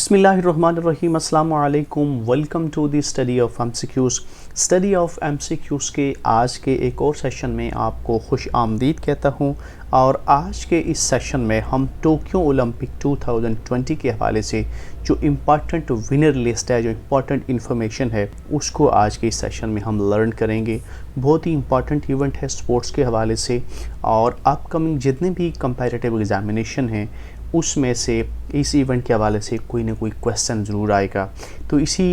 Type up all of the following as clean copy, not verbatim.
बिस्मिल्लाहिर्रहमानिर्रहीम अस्सलामु अलैकुम। Welcome to the study of MCQs के आज के एक और सेशन में आपको खुश आमदीद कहता हूँ। और आज के इस सेशन में हम टोक्यो ओलंपिक 2020 के हवाले से जो इम्पॉर्टेंट विनर लिस्ट है, जो इम्पॉर्टेंट इन्फॉर्मेशन है, उसको आज के इस सेशन में हम लर्न करेंगे। बहुत ही इम्पॉर्टेंट इवेंट है स्पोर्ट्स के हवाले से, और अपकमिंग जितने भी कंपैरेटिव एग्जामिनेशन हैं उसमें से इस इवेंट के हवाले से कोई ना कोई क्वेश्चन ज़रूर आएगा। तो इसी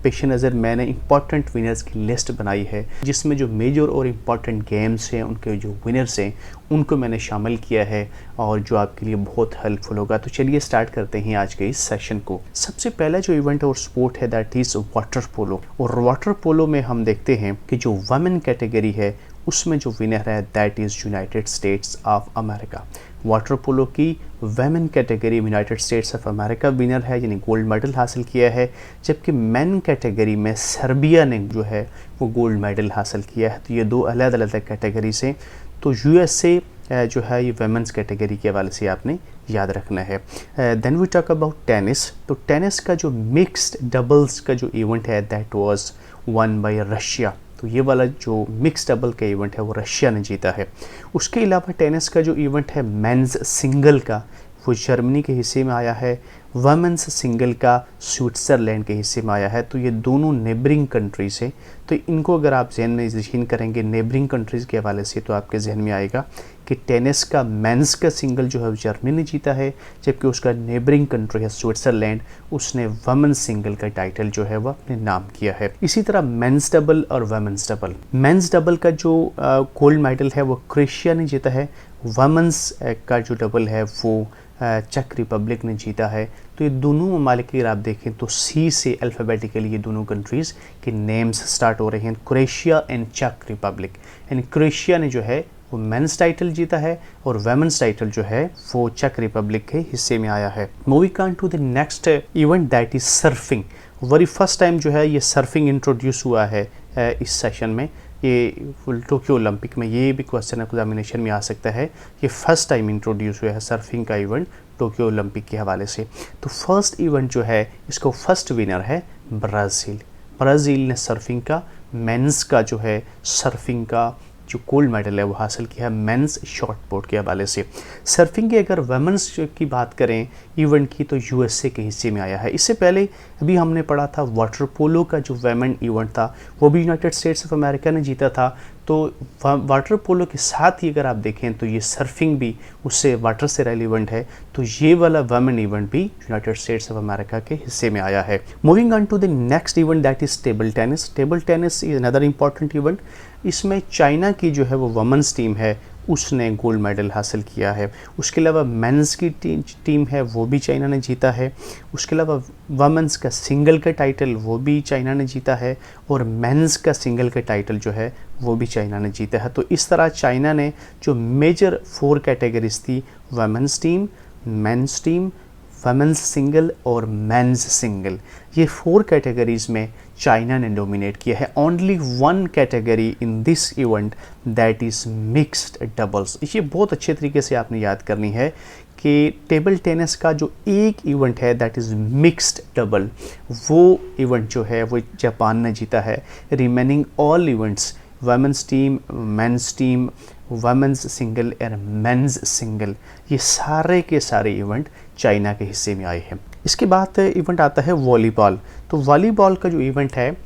पेश नज़र मैंने इम्पॉर्टेंट विनर्स की लिस्ट बनाई है, जिसमें जो मेजर और इम्पॉर्टेंट गेम्स हैं उनके जो विनर्स हैं उनको मैंने शामिल किया है, और जो आपके लिए बहुत हेल्पफुल होगा। तो चलिए स्टार्ट करते हैं आज के इस सेशन को। सबसे पहला जो इवेंट और स्पोर्ट है दैट इज़ वाटर पोलो। और वाटर पोलो में हम देखते हैं कि जो वमेन कैटेगरी है उसमें जो विनर है that is United States of America. Water polo की women category United States of America winner है, यानी गोल्ड मेडल हासिल किया है। जबकि मेन कैटेगरी में सर्बिया ने जो है वो गोल्ड मेडल हासिल किया है। तो ये दो अलग अलग कैटेगरी से, तो यूएसए जो है ये वेमेंस कैटेगरी के हवाले से आपने याद रखना है। Then we talk about tennis. तो टेनिस का जो मिक्स्ड डबल्स का जो इवेंट है that was won by Russia. तो ये वाला जो मिक्स डबल का इवेंट है वो रशिया ने जीता है। उसके अलावा टेनिस का जो इवेंट है मेंस सिंगल का, वो जर्मनी के हिस्से में आया है। वमेंस सिंगल का स्विट्ज़रलैंड के हिस्से में आया है। तो ये दोनों नेबरिंग कंट्रीज है। तो इनको अगर आप जहन में यकीन करेंगे नेबरिंग कंट्रीज़ के हवाले से, तो आपके जहन में आएगा कि टेनिस का मेंस का सिंगल जो है जर्मनी ने जीता है, जबकि उसका नेबरिंग कंट्री है स्विट्ज़रलैंड, उसने वमेंस सिंगल का टाइटल जो है वह अपने नाम किया है। इसी तरह मेंस डबल और वमेंस डबल, मेंस डबल का जो गोल्ड मेडल है वो क्रोएशिया ने जीता है। वमेंस का जो डबल है वो चेक रिपब्लिक ने जीता है। तो ये दोनों ममालिक की अगर आप देखें तो सी से अल्फ़ाबेटिकली ये दोनों कंट्रीज़ के नेम्स स्टार्ट हो रहे हैं, क्रोएशिया एंड चेक रिपब्लिक। यानी क्रोएशिया ने जो है वो मेंस टाइटल जीता है और वेमेंस टाइटल जो है वो चेक रिपब्लिक के हिस्से में आया है। Moving on to the next event that is surfing. Very first time जो है ये सर्फिंग इंट्रोड्यूस हुआ है इस सेशन में। ये टोक्यो ओलंपिक में ये भी क्वेश्चन एग्जामिनेशन में आ सकता है। ये फर्स्ट टाइम इंट्रोड्यूस हुआ है सर्फिंग का इवेंट टोक्यो ओलंपिक के हवाले से। तो फर्स्ट इवेंट जो है इसको फर्स्ट विनर है ब्राज़ील। ब्राज़ील ने सर्फिंग का मेंस का जो है सर्फिंग का जो गोल्ड मेडल है वो हासिल किया है मेंस शॉर्ट पुट के हवाले से। सर्फिंग की अगर वमेंस की बात करें इवेंट की, तो यूएसए के हिस्से में आया है। इससे पहले अभी हमने पढ़ा था वाटर पोलो का जो वेमेन इवेंट था वो भी यूनाइटेड स्टेट्स ऑफ अमेरिका ने जीता था। तो वाटर पोलो के साथ ही अगर आप देखें तो ये सर्फिंग भी उससे वाटर से रेलिवेंट है। तो ये वाला वमेन इवेंट भी यूनाइटेड स्टेट्स ऑफ अमेरिका के हिस्से में आया है। Moving on to the next event that is table tennis. Table tennis is another important event. इसमें चाइना की जो है वो वमेंस टीम है उसने गोल्ड मेडल हासिल किया है। उसके अलावा मेंस की टीम है वो भी चाइना ने जीता है। उसके अलावा वमेंस का सिंगल का टाइटल वो भी चाइना ने जीता है, और मेंस का सिंगल का टाइटल जो है वो भी चाइना ने जीता है। तो इस तरह चाइना ने जो मेजर 4 कैटेगरीज थी, women's team, men's team, women's single और मेंस सिंगल, ये 4 कैटेगरीज में चाइना ने डोमिनेट किया है। Only 1 category in this event that is mixed doubles. ये बहुत अच्छे तरीके से आपने याद करनी है कि टेबल टेनिस का जो एक इवेंट है दैट इज़ मिक्स्ड डबल, वो इवेंट जो है वो जापान ने जीता है। Remaining all events women's team, men's team, women's single और मेंस सिंगल, ये सारे के सारे इवेंट चाइना के हिस्से में आए हैं। इसके बाद इवेंट आता है वॉलीबॉल। तो वॉलीबॉल का जो इवेंट है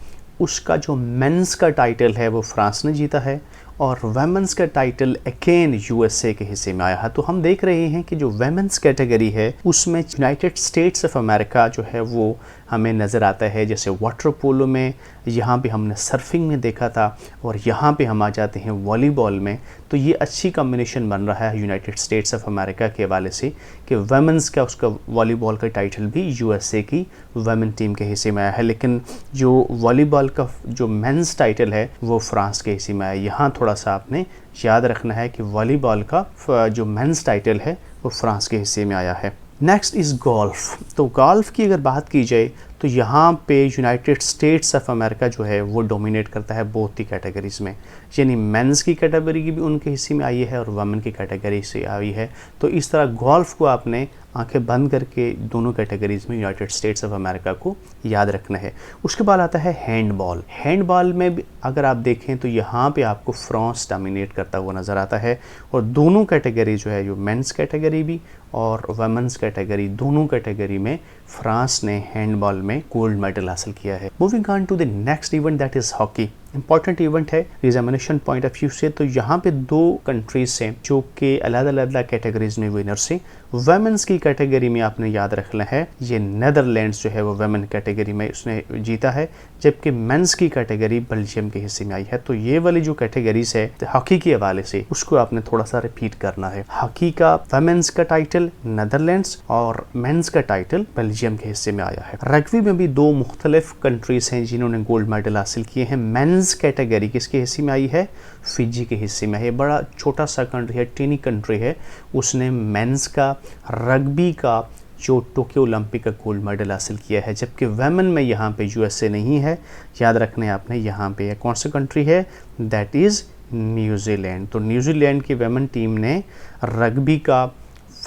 उसका जो मेंस का टाइटल है वो फ्रांस ने जीता है, और वेमेंस का टाइटल अगेन यूएसए के हिस्से में आया है। तो हम देख रहे हैं कि जो वेमेंस कैटेगरी है उसमें यूनाइटेड स्टेट्स ऑफ अमेरिका जो है वो हमें नज़र आता है। जैसे वाटर पोलो में यहाँ पे हमने सर्फिंग में देखा था, और यहाँ पे हम आ जाते हैं वॉलीबॉल में। तो ये अच्छी कॉम्बिनेशन बन रहा है यूनाइटेड स्टेट्स ऑफ अमेरिका के हवाले से कि वेमेंस का उसका वॉलीबॉल का टाइटल भी यूएसए की वेमेन टीम के हिस्से में आया है, लेकिन जो वॉलीबॉल का जो मेंस टाइटल है वो फ्रांस के हिस्से में आया। यहाँ थोड़ा सा आपने याद रखना है कि वॉलीबॉल का जो मेंस टाइटल है वो फ्रांस के हिस्से में आया है। Next is golf. तो गोल्फ की अगर बात की जाए तो यहाँ पे यूनाइटेड स्टेट्स ऑफ अमेरिका जो है वो डोमिनेट करता है बहुत ही कैटेगरीज़ में, यानी मेंस की कैटेगरी की भी उनके हिस्से में आई है और वमेन की कैटेगरी से आई है। तो इस तरह गोल्फ को आपने आंखें बंद करके दोनों कैटेगरीज में यूनाइटेड स्टेट्स ऑफ अमेरिका को याद रखना है। उसके बाद आता है हैंडबॉल। हैंडबॉल में भी अगर आप देखें तो यहाँ पे आपको फ्रांस डोमिनेट करता हुआ नज़र आता है, और दोनों कैटेगरी जो है, जो मेंस कैटेगरी भी और वुमेन्स कैटेगरी, दोनों कैटेगरी में फ्रांस ने हैंडबॉल में गोल्ड मेडल हासिल किया है। Moving on to the next event that is hockey. Important event है एग्जामिनेशन पॉइंट ऑफ व्यू से। तो यहाँ पे दो कंट्रीज हैं जो कि अलग अलग कैटेगरीज में विनर्स हैं। वुमेन्स की कैटेगरी में आपने याद रखना है, ये नेदरलैंड्स जो है वो वुमेन कैटेगरी में उसने जीता है, जबकि मेंस की कैटेगरी बेल्जियम के हिस्से में आई है। तो ये वाली जो कैटेगरीज है हॉकी के हवाले से, उसको आपने थोड़ा सा रिपीट करना है। हॉकी का वुमेन्स का टाइटल नेदरलैंड्स और मेंस का टाइटल बेल्जियम के हिस्से में आया है। रग्बी में भी दो मुख्तलिफ कंट्रीज हैं जिन्होंने गोल्ड मेडल हासिल किए हैं। मेंस कैटेगरी किसके हिस्से में आई है? फिजी के हिस्से में है। बड़ा छोटा सा कंट्री है, टीनी कंट्री है, उसने मेंस का रग्बी का जो टोक्यो ओलंपिक का गोल्ड मेडल हासिल किया है, जबकि वुमेन में यहाँ पे यूएसए नहीं है। याद रखना है आपने, यहाँ पे कौन सा कंट्री है? That is New Zealand. तो न्यूजीलैंड की वुमेन टीम ने रग्बी का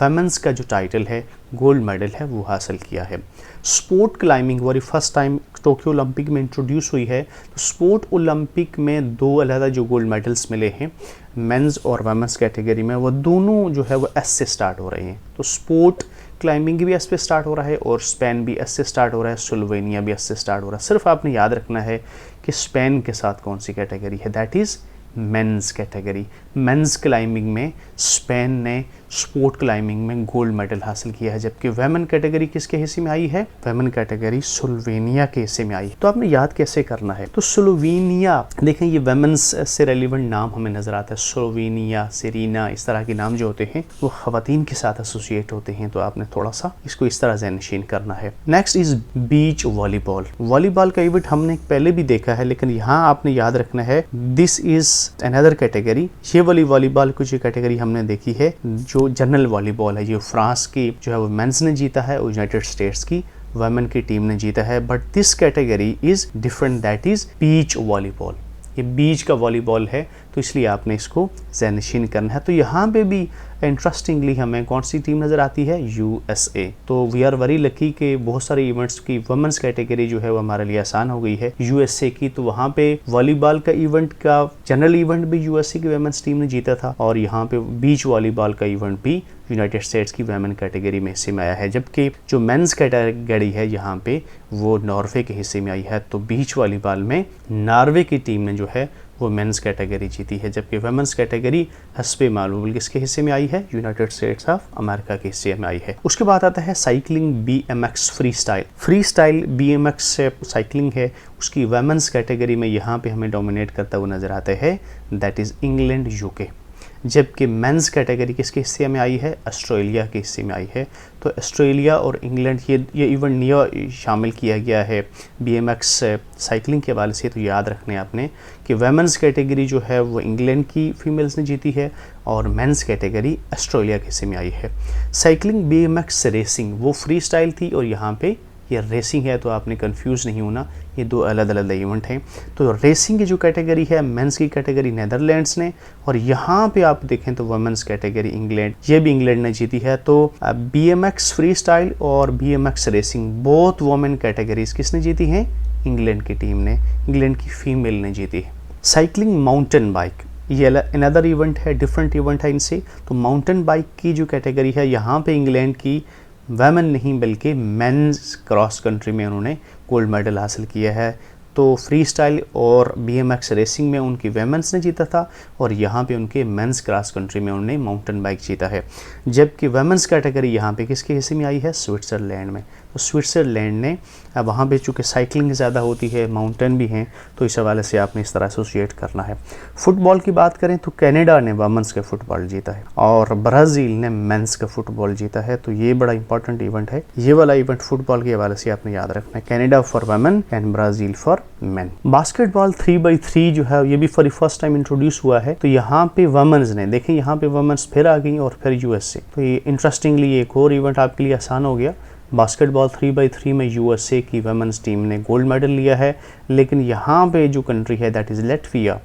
वुमेन्स का जो टाइटल है, गोल्ड मेडल है, वो हासिल किया है। स्पोर्ट क्लाइंबिंग वाली फर्स्ट टाइम टोक्यो ओलंपिक में इंट्रोड्यूस हुई है। तो स्पोर्ट ओलंपिक में दो अलग जो गोल्ड मेडल्स मिले हैं मेंस और वुमेन्स कैटेगरी में, वो दोनों जो है वो एस से स्टार्ट हो रहे हैं। तो स्पोर्ट क्लाइंबिंग भी एस पे स्टार्ट हो रहा है और स्पेन भी एस से स्टार्ट हो रहा है, स्लोवेनिया भी एस से स्टार्ट हो रहा है। सिर्फ आपने याद रखना है कि स्पेन के साथ कौन सी कैटेगरी है, that is men's category. Men's climbing में स्पेन ने स्पोर्ट क्लाइंबिंग में गोल्ड मेडल हासिल किया है, जबकि वुमेन कैटेगरी किसके हिस्से में आई है? वुमेन कैटेगरी स्लोवेनिया के हिस्से में आई है। तो आपने याद कैसे करना है? तो स्लोवेनिया, देखें ये वुमेन्स से रेलिवेंट नाम हमें नजर आता है। स्लोवेनिया, सेरीना, इस तरह के नाम जो होते हैं वो खवातीन के साथ एसोसिएट होते हैं। तो आपने थोड़ा सा इसको इस तरह से नशीन करना है। Next is beach volleyball. Volleyball का इवेंट हमने पहले भी देखा है, लेकिन यहाँ आपने याद रखना है दिस इज अनदर कैटेगरी। ये वाली वॉलीबॉल की जो कैटेगरी हमने देखी है, जो जनरल वॉलीबॉल है, ये फ्रांस की जो है वो मेंस ने जीता है और यूनाइटेड स्टेट्स की वुमेन की टीम ने जीता है। But this category is different, that is beach volleyball. ये बीच का वॉलीबॉल है, तो इसलिए आपने इसको ज़हनशीन करना है। तो यहाँ पे भी इंटरेस्टिंगली हमें कौन सी टीम नज़र आती है? यूएसए। तो वी आर वेरी लकी कि बहुत सारे इवेंट्स की वुमेन्स कैटेगरी जो है वो हमारे लिए आसान हो गई है यूएसए की। तो वहाँ पे वॉलीबॉल का इवेंट का जनरल इवेंट भी यूएसए की वुमेन्स टीम ने जीता था, और यहाँ पे बीच वॉलीबॉल का इवेंट भी यूनाइटेड स्टेट्स की वुमेन कैटेगरी में हिस्से में आया है, जबकि जो मेंस कैटेगरी है यहाँ पे वो नॉर्वे के हिस्से में आई है। तो बीच वॉलीबॉल में नॉर्वे की टीम ने जो है वो मेंस कैटेगरी जीती है, जबकि वुमेन्स कैटेगरी हस्बे मालूम किसके हिस्से में आई है? यूनाइटेड स्टेट्स ऑफ अमेरिका के हिस्से में आई है। उसके बाद आता है cycling BMX free style. Free style BMX से साइकिलिंग है, उसकी वुमेन्स कैटेगरी में यहाँ पे हमें डोमिनेट करता हुआ नजर आता है, दैट इज़ इंग्लैंड UK। जबकि मेंस कैटेगरी किसके हिस्से में आई है? ऑस्ट्रेलिया के हिस्से में आई है। तो ऑस्ट्रेलिया और इंग्लैंड ये इवेंट नया शामिल किया गया है BMX साइकिलिंग के हवाले से। तो याद रखने आपने कि वुमेन्स कैटेगरी जो है वो इंग्लैंड की फीमेल्स ने जीती है और मेंस कैटेगरी ऑस्ट्रेलिया के हिस्से में आई है। साइकिलिंग BMX रेसिंग वो फ्री स्टाइल थी और यहाँ पे ये रेसिंग है, तो आपने कंफ्यूज नहीं होना, ये दो अलग अलग इवेंट हैं। तो रेसिंग की जो कैटेगरी है, मेंस की कैटेगरी नेदरलैंड्स ने, और यहाँ पे आप देखें तो वुमेन्स कैटेगरी इंग्लैंड, ये भी इंग्लैंड ने जीती है। तो BMX फ्री स्टाइल और BMX racing both women categories किसने जीती हैं? इंग्लैंड की टीम ने, इंग्लैंड की फीमेल ने जीती है। साइकिलिंग माउंटेन बाइक, ये अनदर इवेंट है, डिफरेंट इवेंट है इनसे। तो माउंटेन बाइक की जो कैटेगरी है, यहाँ पे इंग्लैंड की वुमेन नहीं बल्कि मेंस क्रॉस कंट्री में उन्होंने गोल्ड मेडल हासिल किया है। तो फ्री स्टाइल और BMX रेसिंग में उनकी वुमेन्स ने जीता था, और यहाँ पे उनके मेंस क्रॉस कंट्री में उन्होंने माउंटेन बाइक जीता है। जबकि वुमेन्स कैटेगरी यहाँ पे किसके हिस्से में आई है? स्विट्ज़रलैंड में। तो स्विट्ज़रलैंड ने वहाँ पे चूँकि साइकिलिंग ज़्यादा होती है, माउंटेन भी हैं, तो इस हवाले से आपने इस तरह एसोसिएट करना है। फुटबॉल की बात करें तो कनाडा ने वुमेन्स का फुटबॉल जीता है और ब्राज़ील ने मेंस का फुटबॉल जीता है। तो ये बड़ा इंपॉर्टेंट इवेंट है, ये वाला इवेंट फुटबॉल के हवाले से आपने याद रखना है, Canada for women and Brazil for main. Basketball 3x3 जो है ये भी फॉर फर्स्ट टाइम इंट्रोड्यूस हुआ है। तो यहाँ पे वुमेन्स ने, देखें यहाँ पे वुमेन्स फिर आ गई और फिर यूएसए। तो ये इंटरेस्टिंगली एक और इवेंट आपके लिए आसान हो गया। बास्केटबॉल 3x3 में यूएसए की वुमेन्स टीम ने गोल्ड मेडल लिया है, लेकिन यहाँ पे जो कंट्री है that is Latvia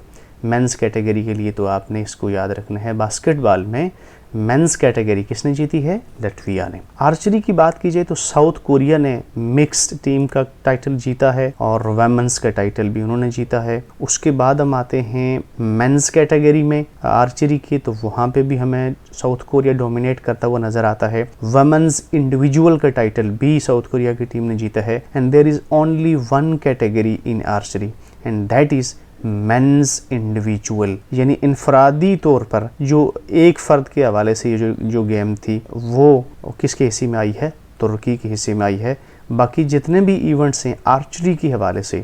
men's category के लिए। तो आपने इसको याद रखना है, बास्केटबॉल में मेंस कैटेगरी किसने जीती है? लटविया ने। आर्चरी की बात की जाए तो साउथ कोरिया ने मिक्स्ड टीम का टाइटल जीता है और वुमेन्स का टाइटल भी उन्होंने जीता है। उसके बाद हम आते हैं मेंस कैटेगरी में आर्चरी की, तो वहाँ पे भी हमें साउथ कोरिया डोमिनेट करता हुआ नजर आता है। वुमेन्स इंडिविजुअल का टाइटल भी साउथ कोरिया की टीम ने जीता है। And there is only one category in archery and that is men's individual, यानी इनफरादी तौर पर जो एक फ़र्द के हवाले से ये जो गेम थी वो किसके हिस्से में आई है? तुर्की के हिस्से में आई है। बाकी जितने भी इवेंट्स हैं आर्चरी के हवाले से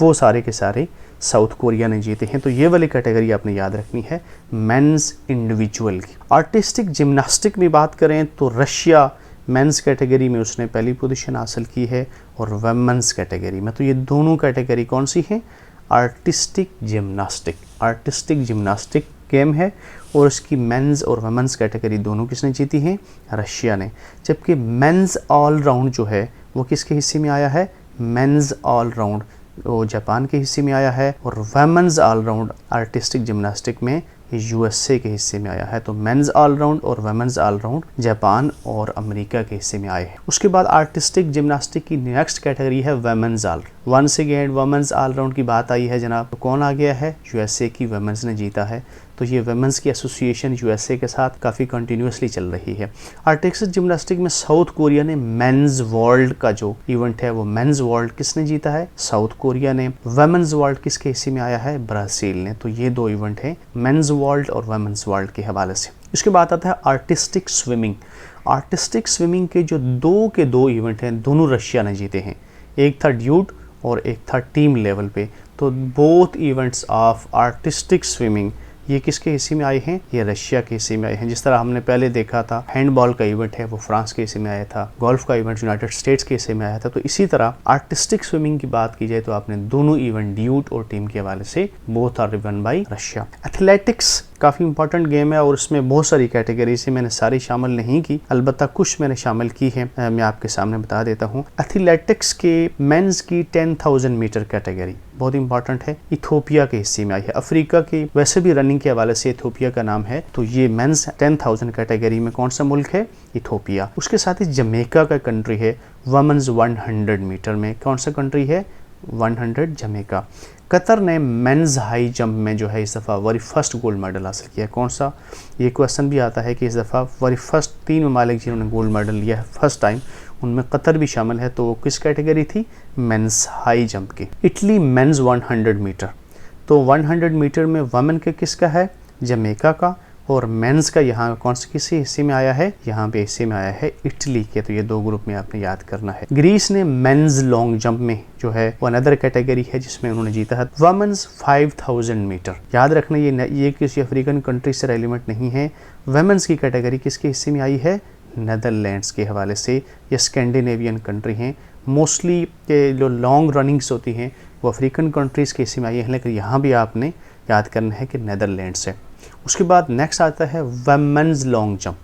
वो सारे के सारे साउथ कोरिया ने जीते हैं। तो ये वाली कैटेगरी आपने याद रखनी है मेंस इंडिविजुअल की। आर्टिस्टिक जिम्नास्टिक में बात करें तो रशिया मेंस कैटेगरी में उसने पहली पोजीशन हासिल की है और वुमेन्स कैटेगरी में, तो ये दोनों कैटेगरी कौन सी हैं? आर्टिस्टिक जिम्नास्टिक गेम है और इसकी मेंस और वुमेन्स कैटेगरी दोनों किसने जीती हैं? रशिया ने। जबकि मेंस ऑल राउंड जो है वो किसके हिस्से में आया है? मेंस ऑल राउंड वो जापान के हिस्से में आया है और women's all round artistic gymnastic में यूएसए के हिस्से में आया है। तो मेंस ऑल राउंड और वुमेन्स ऑल राउंड जापान और अमेरिका के हिस्से में आए हैं। उसके बाद आर्टिस्टिक जिम्नास्टिक की नेक्स्ट कैटेगरी है women's all. Once again women's all round की बात आई है जनाब, तो कौन आ गया है? यूएसए की वुमेन्स ने जीता है। तो ये वुमेन्स की एसोसिएशन यूएसए के साथ काफ़ी कंटिन्यूसली चल रही है। आर्टिस्टिक जिम्नास्टिक में साउथ कोरिया ने मेंस वर्ल्ड का जो इवेंट है वो मेंस वर्ल्ड किसने जीता है? साउथ कोरिया ने। वुमेन्स वर्ल्ड किसके हिस्से में आया है? ब्राज़ील ने। तो ये दो इवेंट हैं मेंस वर्ल्ड और वुमेन्स वर्ल्ड के हवाले से। इसके बाद आता है आर्टिस्टिक स्विमिंग। आर्टिस्टिक स्विमिंग के जो दो इवेंट हैं दोनों रशिया ने जीते हैं। एक था ड्यूट और एक था टीम लेवल पे। तो both events of artistic swimming ये किसके हिस्से में आए हैं? ये रशिया के हिस्से में आए हैं। जिस तरह हमने पहले देखा था हैंडबॉल का इवेंट है वो फ्रांस के हिस्से में आया था, गोल्फ का इवेंट यूनाइटेड स्टेट्स के हिस्से में आया था। तो इसी तरह आर्टिस्टिक स्विमिंग की बात की जाए तो आपने दोनों इवेंट ड्यूट और टीम के हवाले से both are won by Russia. Athletics काफ़ी इंपॉर्टेंट गेम है और इसमें बहुत सारी कैटेगरी से मैंने सारी शामिल नहीं की, अलबत्ता कुछ मैंने शामिल की है, मैं आपके सामने बता देता हूँ। एथलेटिक्स के मेंस की 10,000 मीटर कैटेगरी बहुत इंपॉर्टेंट है, इथोपिया के हिस्से में आई है। अफ्रीका की वैसे भी रनिंग के हवाले से इथोपिया का नाम है, तो ये मेंस 10,000 कैटेगरी में कौन सा मुल्क है? इथोपिया। उसके साथ ही जमैका का कंट्री है। वुमेन्स 100 मीटर में कौन सा कंट्री है? 100 जमैका। कतर ने मेंस हाई जंप में जो है इस दफ़ा वेरी फर्स्ट गोल्ड मेडल हासिल किया है। कौन सा? ये क्वेश्चन भी आता है कि इस दफ़ा वेरी फर्स्ट 3 ममालिक जिन्होंने गोल्ड मेडल लिया है फर्स्ट टाइम, उनमें कतर भी शामिल है। तो किस कैटेगरी थी? मेंस हाई जंप की। इटली मेंस 100 मीटर, तो 100 मीटर में वुमेन के किसका है? जमैका का। और मेंस का यहाँ कौन से किसी हिस्से में आया है? यहाँ पे हिस्से में आया है इटली के। तो ये दो ग्रुप में आपने याद करना है। ग्रीस ने मेंस लॉन्ग जंप में जो है वो अनदर कैटेगरी है जिसमें उन्होंने जीता है। वुमेन्स 5000 मीटर, याद रखना ये किसी अफ्रीकन कंट्री से रेलिवेंट नहीं है। वुमेन्स की कैटेगरी किसके हिस्से में आई है? नेदरलैंड्स के हवाले से। ये स्कैंडिनेवियन कंट्री हैं। मोस्टली के जो लॉन्ग रनिंग्स होती हैं वो अफ्रीकन कंट्रीज़ के हिस्से में आई है, लेकिन यहाँ भी आपने याद करना है कि नेदरलैंड्स है। उसके बाद नेक्स्ट आता है वुमेन्स लॉन्ग जंप।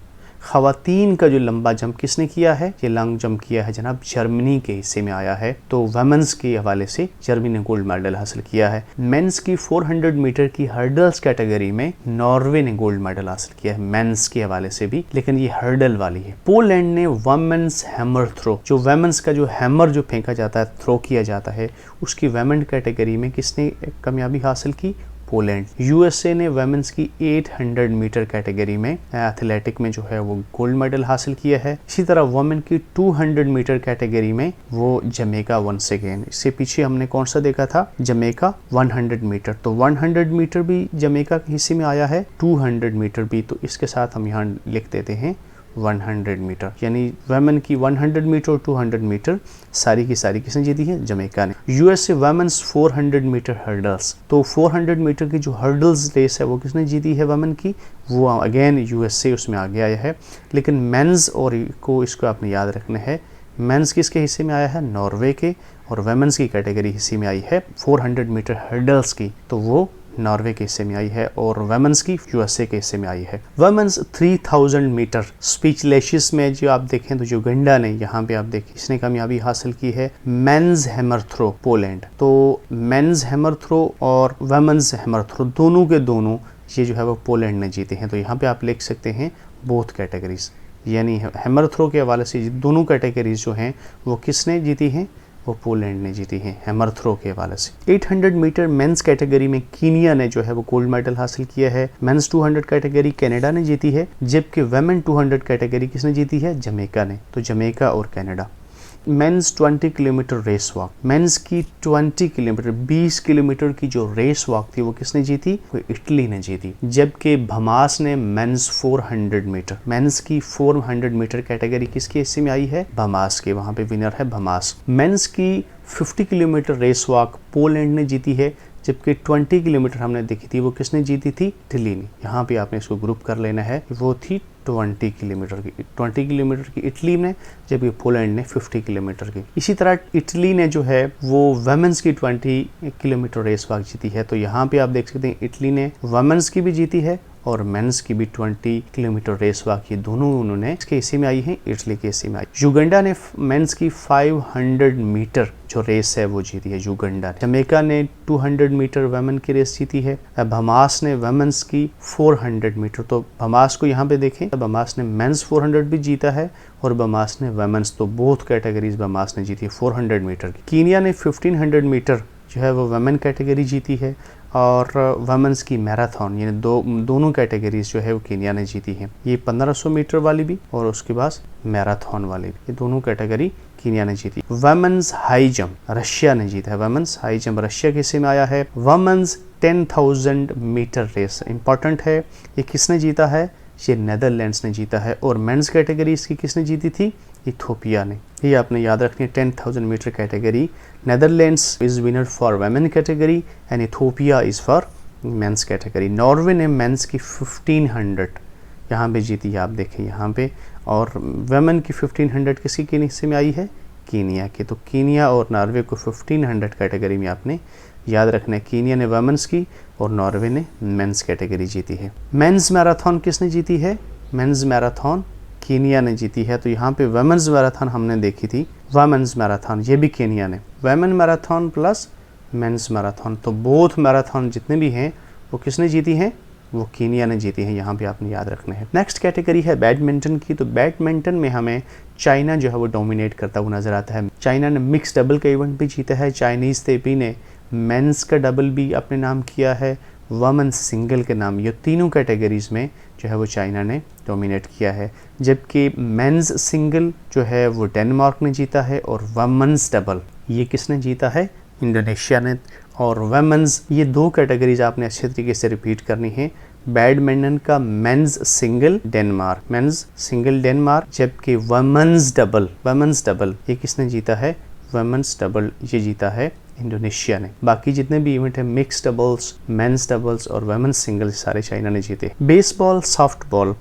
ख़वातीन का जो लंबा जंप किसने किया है? ये लॉन्ग जंप किया है जनाब जर्मनी के हिस्से में आया है। तो वुमेन्स के हवाले से जर्मनी ने गोल्ड मेडल हासिल किया है। मेंस की 400 मीटर की हर्डल्स कैटेगरी में नॉर्वे ने गोल्ड मेडल हासिल किया है मेंस के हवाले से भी, लेकिन ये हर्डल वाली है। पोलैंड ने वुमेन्स हैमर थ्रो, जो वुमेन्स का जो हैमर जो फेंका जाता है, थ्रो किया जाता है, उसकी वुमेन कैटेगरी में किसने कामयाबी हासिल की? पोलैंड। यूएसए ने वुमेन्स की 800 मीटर कैटेगरी में एथलेटिक में जो है वो गोल्ड मेडल हासिल किया है। इसी तरह वुमेन की 200 मीटर कैटेगरी में वो जमैका वंस अगेन। इससे पीछे हमने कौन सा देखा था? Jamaica 100 metre. तो 100 मीटर भी जमैका के हिस्से में आया है, 200 मीटर भी। तो इसके साथ हम यहाँ लिख देते हैं 100 मीटर, यानी वुमेन की 100 मीटर और 200 मीटर सारी की सारी किसने जीती है? जमैका ने। यूएसए वुमेन्स 400 मीटर हर्डल्स, तो 400 मीटर की जो हर्डल्स रेस है वो किसने जीती है वुमेन की? वो अगेन यूएसए उसमें आगे आया है। लेकिन मेंस और इसको आपने याद रखना है, मेंस किसके हिस्से में आया है? नॉर्वे के। और वुमेन्स की कैटेगरी हिस्से में आई है 400 मीटर हर्डल्स की, तो वो नॉर्वे के हिस्से में आई है। और वुमेन्स की यूएसए के हिस्से में आई है। वुमेन्स 3000 मीटर स्पीचलेशियस में जो आप देखें तो युगांडा ने, यहाँ पे आप देखें, इसने कामयाबी हासिल की है। मेंस हैमर थ्रो पोलैंड, तो मेंस हैमर थ्रो और वुमेन्स हैमर थ्रो दोनों के दोनों ये जो है वो पोलैंड ने जीते हैं। तो यहाँ पे आप लिख सकते हैं बोथ कैटेगरीज, यानी हैमर थ्रो के हवाले से दोनों कैटेगरीज जो हैं वो किसने जीती हैं, वो पोलैंड ने जीती हैं हैमर थ्रो के हवाले से। 800 मीटर मेंस कैटेगरी में कीनिया ने जो है वो गोल्ड मेडल हासिल किया है। मेंस 200 कैटेगरी कनाडा ने जीती है, जबकि वेमेन 200 कैटेगरी किसने जीती है, जमैका ने। तो जमैका और Canada. Men's 20 kilometre race walk, men's की 20 किलोमीटर 20 किलोमीटर की जो रेस वॉक थी वो किसने जीती, वो इटली ने जीती। जबकि भमास ने मेंस 400 मीटर, मेंस की 400 मीटर कैटेगरी किसके हिस्से में आई है, भमास के, वहां पे विनर है भमास। मेंस की 50 किलोमीटर रेस वॉक पोलैंड ने जीती है, जबकि 20 किलोमीटर हमने देखी थी वो किसने जीती थी, इटली ने। यहाँ पे आपने इसको ग्रुप कर लेना है, वो थी 20 किलोमीटर की, 20 किलोमीटर की इटली ने, जबकि पोलैंड ने 50 किलोमीटर की। इसी तरह इटली ने जो है वो वुमेन्स की 20 किलोमीटर रेस वॉक जीती है। तो यहाँ पे आप देख सकते हैं इटली ने वुमेन्स की भी जीती है और मेंस की भी 20 किलोमीटर रेस वॉक, ये दोनों उन्होंने इसके हिस्से में आई है, इटली के हिस्से में आई। युगांडा ने मेंस की 500 मीटर जो रेस है वो जीती है, युगांडा। जमैका ने 200 मीटर वुमेन की रेस जीती है। भमास ने वुमेन्स की 400 मीटर, तो भमास को यहाँ पे देखें, भमास ने मेंस 400 भी जीता है और भमास ने वुमेन्स, तो बोथ कैटेगरीज भमास ने जीती है 400 मीटर की। कीनिया ने 1500 मीटर जो है वो वुमेन कैटेगरी जीती है और वुमेन्स की मैराथन, यानी दोनों कैटेगरीज जो है वो कीनिया ने जीती है। ये 1500 मीटर वाली भी और उसके बाद मैराथन वाली भी, ये दोनों कैटेगरी कीनिया ने जीती। वुमेन्स हाई जंप रशिया ने जीता है, वुमेन्स हाई जंप रशिया के हिस्से में आया है। वुमेन्स 10,000 मीटर रेस इंपॉर्टेंट है, ये किसने जीता है, ये नेदरलैंड्स ने जीता है। और मेंस कैटेगरी इसकी किसने जीती थी, इथोपिया ने। ये आपने याद रखनी है, 10,000 metre category Netherlands is winner for women category and Ethiopia is for men's category. Norway ने मेंस की 1500 यहाँ पे जीती है, आप देखें यहाँ पे, और वुमेन की 1500 किसी के हिस्से में आई है, कीनिया के। तो कीनिया और नॉर्वे को 1500 कैटेगरी में आपने याद रखना है, कीनिया ने वुमेन्स की और नॉर्वे ने मेंस कैटेगरी जीती है। मेंस मैराथन किसने जीती है, मेंस मैराथन कीनिया ने जीती है। तो यहाँ पे वुमेन्स मैराथन हमने देखी थी, वुमेन्स मैराथन ये भी कीनिया ने, women marathon plus men's marathon, तो बोथ मैराथन जितने भी हैं वो किसने जीती हैं, वो कीनिया ने जीती है, यहाँ पे आपने याद रखना है। नेक्स्ट कैटेगरी है बैडमिंटन की। तो बैडमिंटन में हमें चाइना जो है वो डोमिनेट करता हुआ नजर आता है। चाइना ने मिक्स डबल का इवेंट भी जीता है, चाइनीज तेपी ने मेंस का डबल भी अपने नाम किया है, वुमेन सिंगल के नाम, ये तीनों कैटेगरीज में जो है वो चाइना ने डोमिनेट किया है। जबकि मेंस सिंगल जो है वो डेनमार्क ने जीता है और वुमेन्स डबल ये किसने जीता है, इंडोनेशिया ने। और वुमेन्स, ये दो कैटेगरीज आपने अच्छे तरीके से रिपीट करनी है। बैडमिंटन का men's single Denmark, men's single Denmark, जबकि वुमेन्स डबल ये किसने जीता है, वुमेन्स डबल ये जीता है इंडोनेशिया ने। बाकी जितने भी इवेंट है मिक्स डबल्स, मेंस डबल्स और वुमेन्स सिंगल सारे चाइना ने जीते। बेसबॉल सॉफ्टबॉल,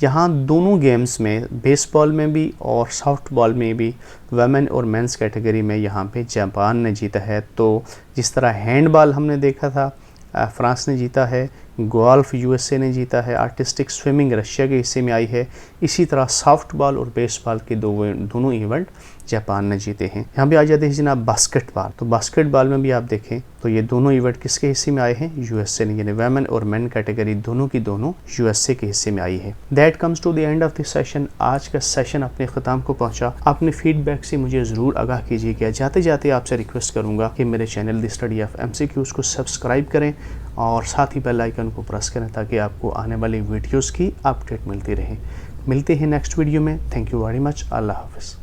यहाँ दोनों गेम्स में, बेसबॉल में भी और सॉफ्टबॉल में भी वुमेन और मेंस कैटेगरी में यहाँ पे जापान ने जीता है। तो जिस तरह हैंडबॉल हमने देखा था फ्रांस ने जीता है, गोल्फ यूएसए ने जीता है, आर्टिस्टिक स्विमिंग रशिया के हिस्से में आई है, इसी तरह सॉफ्टबॉल और बेसबॉल के दोनों इवेंट जापान ने जीते हैं। यहाँ भी आ जाते हैं जनाब बास्केटबॉल। तो बास्केटबॉल में भी आप देखें तो ये दोनों इवेंट किसके हिस्से में आए हैं, यूएसए ने, यानी वुमेन और मेन कैटेगरी दोनों की दोनों यूएसए के हिस्से में आई है। That comes to the end of this session. आज का सेशन अपने ख़त्म को पहुंचा। अपने फीडबैक से मुझे ज़रूर आगाह कीजिएगा। जाते जाते आपसे रिक्वेस्ट करूँगा कि मेरे channel the study of MCQs को सब्सक्राइब करें और साथ ही बेल आइकन को प्रेस करें ताकि आपको आने वाली वीडियोज़ की अपडेट मिलती रहे। मिलते हैं नेक्स्ट वीडियो में। Thank you very much. अल्लाह हाफिज़।